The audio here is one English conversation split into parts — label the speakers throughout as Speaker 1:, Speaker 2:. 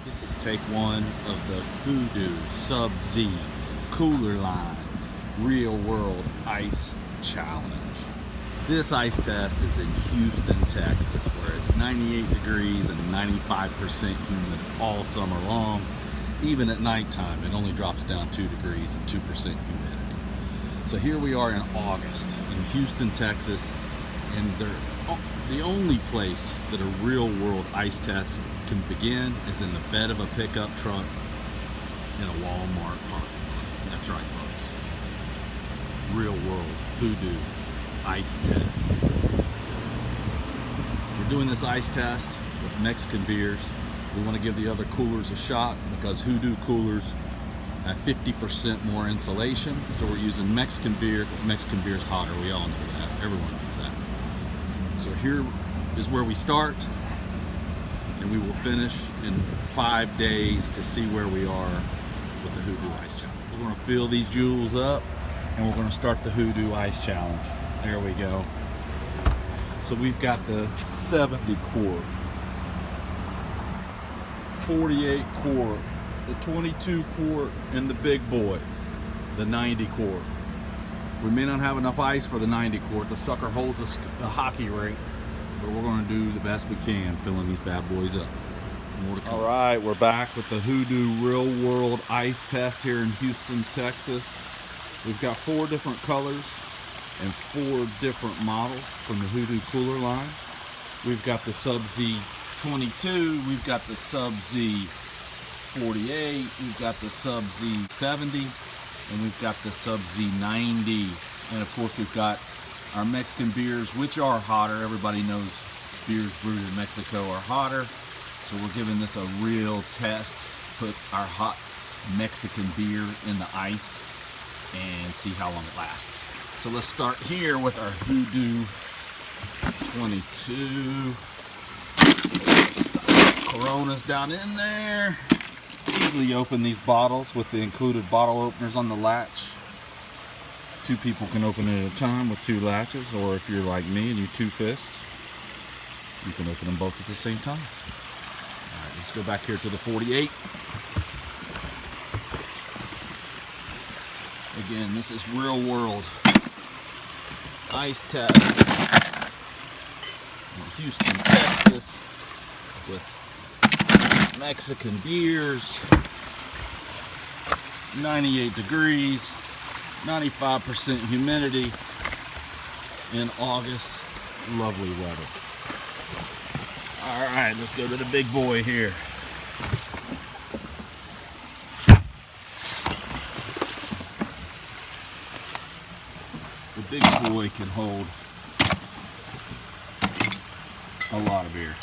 Speaker 1: This is take one of the Hoodoo Sub-Z cooler line real world ice challenge. This ice test is in Houston, Texas, where it's 98 degrees and 95% humid all summer long. Even at nighttime, it only drops down 2 degrees and 2% humidity. So here we are in August in Houston, Texas, and the only place that a real world ice test can begin is in the bed of a pickup truck in a Walmart parking lot. That's right, folks. Real world Hoodoo ice test. We're doing this ice test with Mexican beers. We want to give the other coolers a shot because Hoodoo coolers have 50% more insulation. So we're using Mexican beer because Mexican beer is hotter. We all know that. Everyone knows that. So here is where we start, and we will finish in 5 days to see where we are with the Hoodoo Ice Challenge. We're going to fill these jewels up, and we're going to start the Hoodoo Ice Challenge. There we go. So we've got the 70 quart, 48 quart, the 22 quart, and the big boy, the 90 quart. We may not have enough ice for the 90 quart. The sucker holds a hockey rink, but we're going to do the best we can filling these bad boys up. All right, we're back with the Hoodoo Real World Ice Test here in Houston, Texas. We've got 4 different colors and 4 different models from the Hoodoo cooler line. We've got the Sub-Z 22, we've got the Sub-Z 48, we've got the Sub-Z 70, and we've got the Sub-Z 90. And of course we've got our Mexican beers, which are hotter. Everybody knows beers brewed in Mexico are hotter. So we're giving this a real test. Put our hot Mexican beer in the ice and see how long it lasts. So let's start here with our Hoodoo 22. Stuff Coronas down in there. Easily open these bottles with the included bottle openers on the latch. 2 people can open it at a time with 2 latches, or if you're like me and you 2 fists, you can open them both at the same time. Alright, let's go back here to the 48. Again, this is real world ice test in Houston, Texas, with Mexican beers, 98 degrees, 95% humidity in August, lovely weather. All right, let's go to the big boy here. The big boy can hold a lot of beer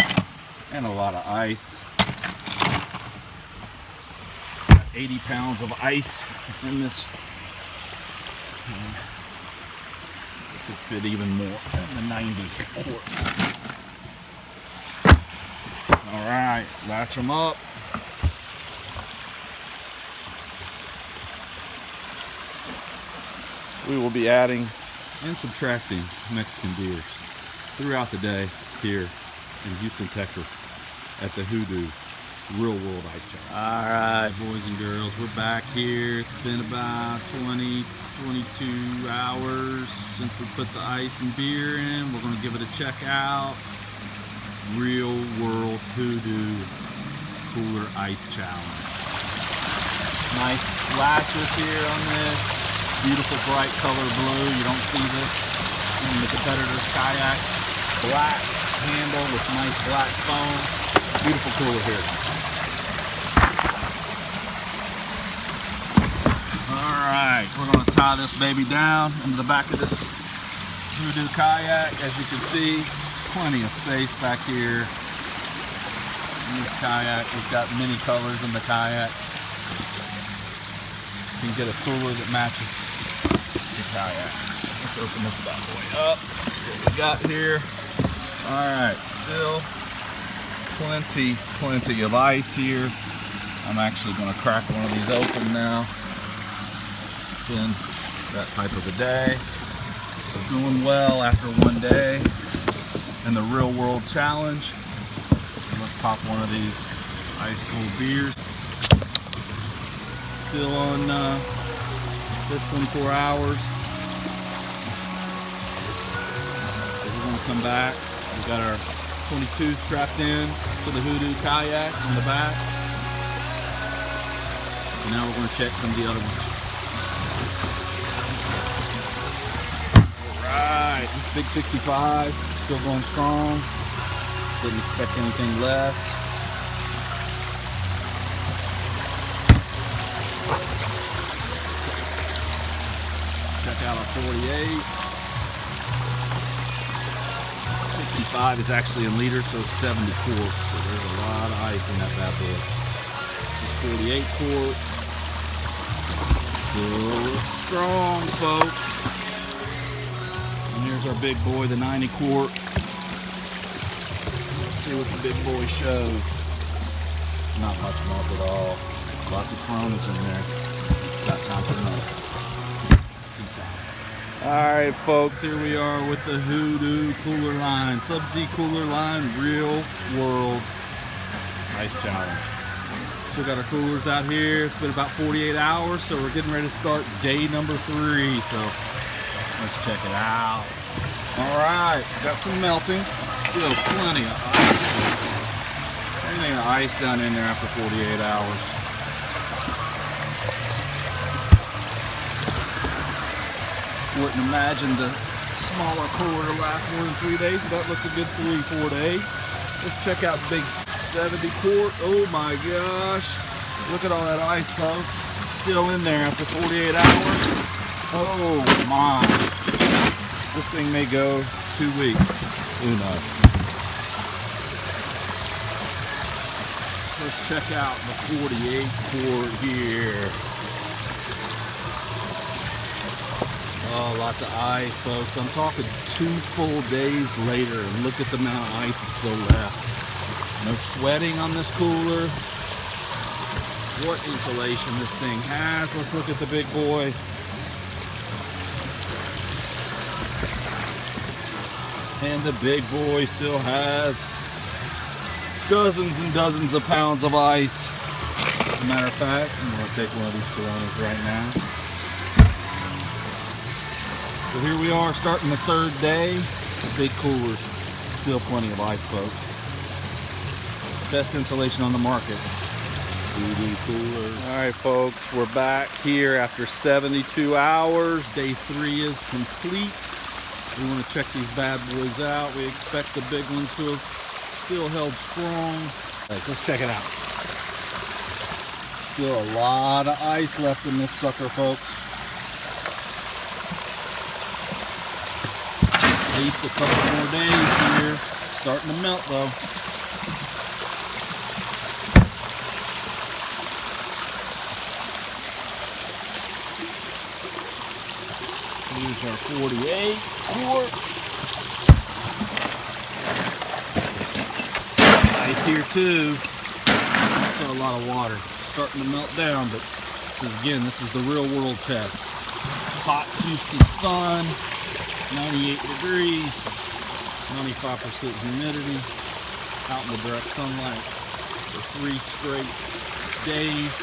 Speaker 1: and a lot of ice. 80 pounds of ice in this. Could fit even more than the 90 quart. All right, latch them up. We will be adding and subtracting Mexican beers throughout the day here in Houston, Texas at the Hoodoo Real World Ice Challenge. All right, boys and girls, we're back here. It's been about 22 hours since we put the ice and beer in. We're going to give it a check out. Real World Hoodoo Cooler Ice Challenge. Nice latches here on this. Beautiful bright color blue. You don't see this in the competitor's kayaks. Black handle with nice black foam. Beautiful cooler here. Alright, we're going to tie this baby down into the back of this Hoodoo kayak. As you can see, plenty of space back here in this kayak. We've got many colors in the kayaks. You can get a cooler that matches the kayak. Let's open this bad boy up. Let's see what we got here. Alright, still plenty of ice here. I'm actually going to crack one of these open now. It's been that type of a day. So doing well after 1 day. And the Real World Challenge. So let's pop one of these Ice cold beers. Still on this 24 hours. We're gonna come back. We got our 22 strapped in to the Hoodoo kayak on the back. And now we're gonna check some of the other ones. Alright, this big 65, still going strong. Didn't expect anything less. Check out our 48. 65 is actually in liters, so it's 70 quarts. So there's a lot of ice in that bad boy. This 48 quart. Still looks strong, folks. And here's our big boy, the 90 quart. Let's see what the big boy shows. Not much melt at all. Lots of coronas in there. Got time for another. Peace out. Alright folks, here we are with the Hoodoo cooler line. Sub-Z cooler line, real world ice challenge. Still got our coolers out here. It's been about 48 hours, so we're getting ready to start day number 3. So let's check it out. Alright, got some melting. Still plenty of ice. Anything of ice down in there after 48 hours. Wouldn't imagine the smaller cooler to last more than 3 days, but that looks a good 3-4 days. Let's check out the big 70 quart. Oh my gosh. Look at all that ice, folks. Still in there after 48 hours. Oh my. This thing may go 2 weeks. Who knows? Let's check out the 48 quart here. Oh, lots of ice, folks. I'm talking 2 full days later, and look at the amount of ice that's still left. No sweating on this cooler. What insulation this thing has. Let's look at the big boy. And the big boy still has dozens and dozens of pounds of ice. As a matter of fact, I'm going to take one of these Coronas right now. So here we are starting the 3rd day. Big coolers. Still plenty of ice, folks. Best insulation on the market. Hoodoo coolers. Alright folks, we're back here after 72 hours. Day 3 is complete. We want to check these bad boys out. We expect the big ones to have still held strong. Right, let's check it out. Still a lot of ice left in this sucker, folks. At least a couple more days here. Starting to melt though. Here's our 48 quart. Ice here too. Also a lot of water. Starting to melt down, but this is the real world test. Hot Houston sun. 98 degrees, 95% humidity, out in the direct sunlight for 3 straight days,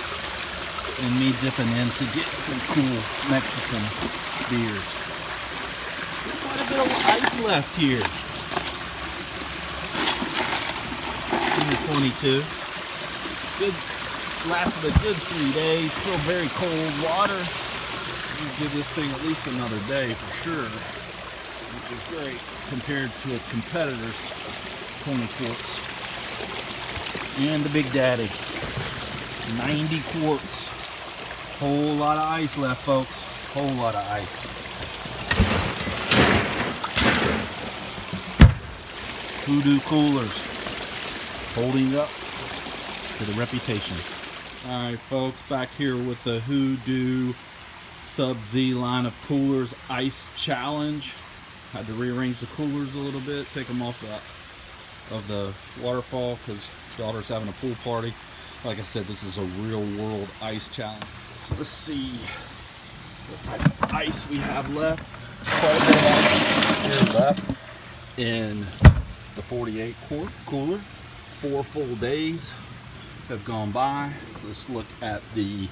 Speaker 1: and me dipping in to get some cool Mexican beers. Still quite a bit of ice left here. In the 22. Good, lasted a good 3 days, still very cold water. We'll give this thing at least another day for sure. Which is great compared to its competitors, 20 quarts. And the Big Daddy, 90 quarts. Whole lot of ice left, folks. Whole lot of ice. Hoodoo coolers, holding up to the reputation. All right, folks, back here with the Hoodoo Sub-Z line of coolers ice challenge. Had to rearrange the coolers a little bit, take them off of the waterfall because daughter's having a pool party. Like I said, this is a real world ice challenge. So let's see what type of ice we have left. Quite a bit of ice here left in the 48 quart cooler. 4 full days. have gone by. Let's look at the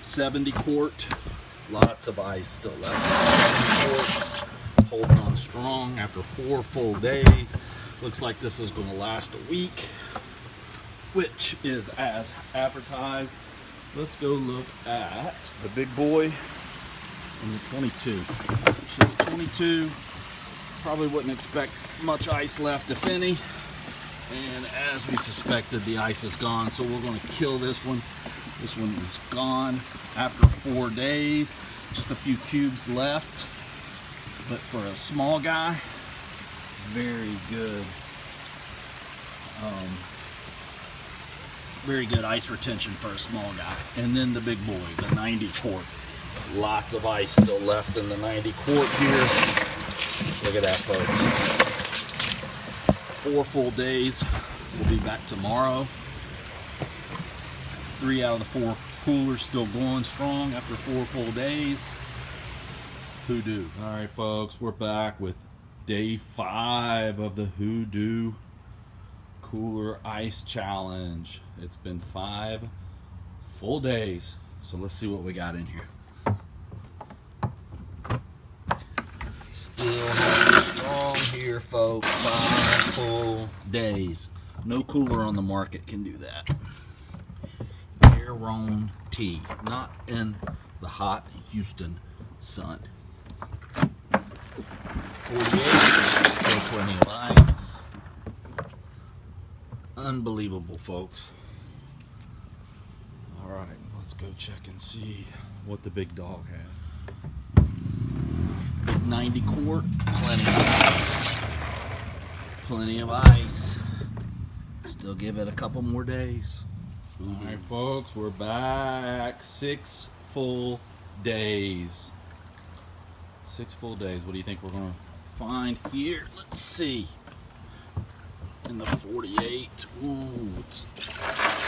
Speaker 1: 70 quart. Lots of ice still left. 70 quart, holding on strong after 4 full days. Looks like this is going to last a week, which is as advertised. Let's go look at the big boy and the 22. So the 22, probably wouldn't expect much ice left, if any. And as we suspected, the ice is gone, so we're going to kill this one. This one is gone after 4 days. Just a few cubes left. But for a small guy, very good. Very good ice retention for a small guy. And then the big boy, the 90 quart. Lots of ice still left in the 90 quart here. Look at that, folks. 4 full days. We'll be back tomorrow. 3 out of the 4 coolers still going strong after 4 full days. Hoodoo. All right, folks, we're back with day 5 of the Hoodoo Cooler Ice Challenge. It's been 5 full days, so let's see what we got in here. Still strong here, folks. 5 full days. No cooler on the market can do that. Guarantee. Not in the hot Houston sun. 48. Still plenty of ice. Unbelievable, folks. All right, let's go check and see what the big dog had. Big 90 quart, plenty of ice. Plenty of ice. Still give it a couple more days. All right, folks, we're back. 6 full days. 6 full days. What do you think we're going to find here? Let's see. In the 48. Ooh, it's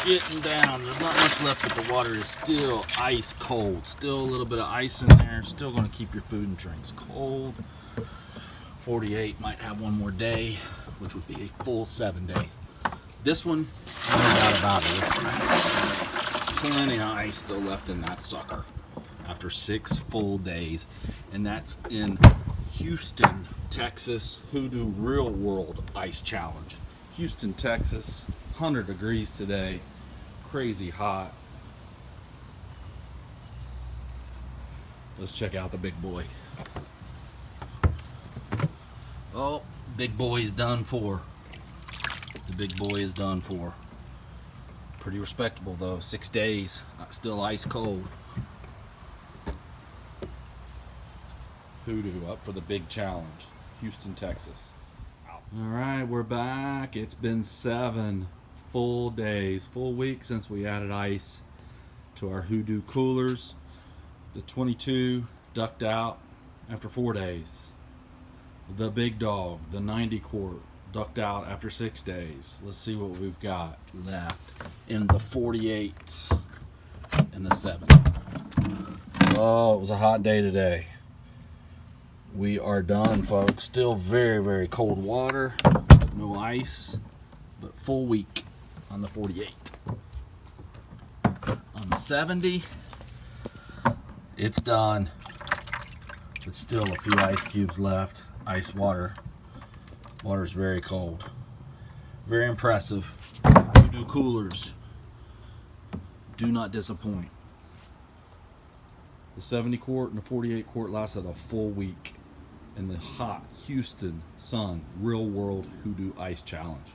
Speaker 1: getting down. There's not much left, but the water is still ice cold. Still a little bit of ice in there. Still going to keep your food and drinks cold. 48 might have one more day, which would be a full 7 days. This one, no doubt about it, it's going to have 7 days. Plenty of ice still left in that sucker after 6 full days. And that's in Houston, Texas, Hoodoo Real World Ice Challenge. Houston, Texas, 100 degrees today, crazy hot. Let's check out the big boy. Oh, big boy's done for. The big boy is done for. Pretty respectable though, 6 days, still ice cold. Hoodoo up for the big challenge, Houston, Texas. All right, we're back. It's been 7 full days, full week since we added ice to our Hoodoo coolers. The 22 ducked out after 4 days. The big dog, the 90 quart, ducked out after 6 days. Let's see what we've got left in the 48 and the 7. Oh, it was a hot day today. We are done, folks. Still very, very cold water. No ice, but full week on the 48. On the 70, it's done. But still a few ice cubes left. Ice water. Water is very cold. Very impressive. Hoodoo coolers do not disappoint. The 70 quart and the 48 quart lasted a full week in the hot Houston sun Real World Hoodoo Ice Challenge.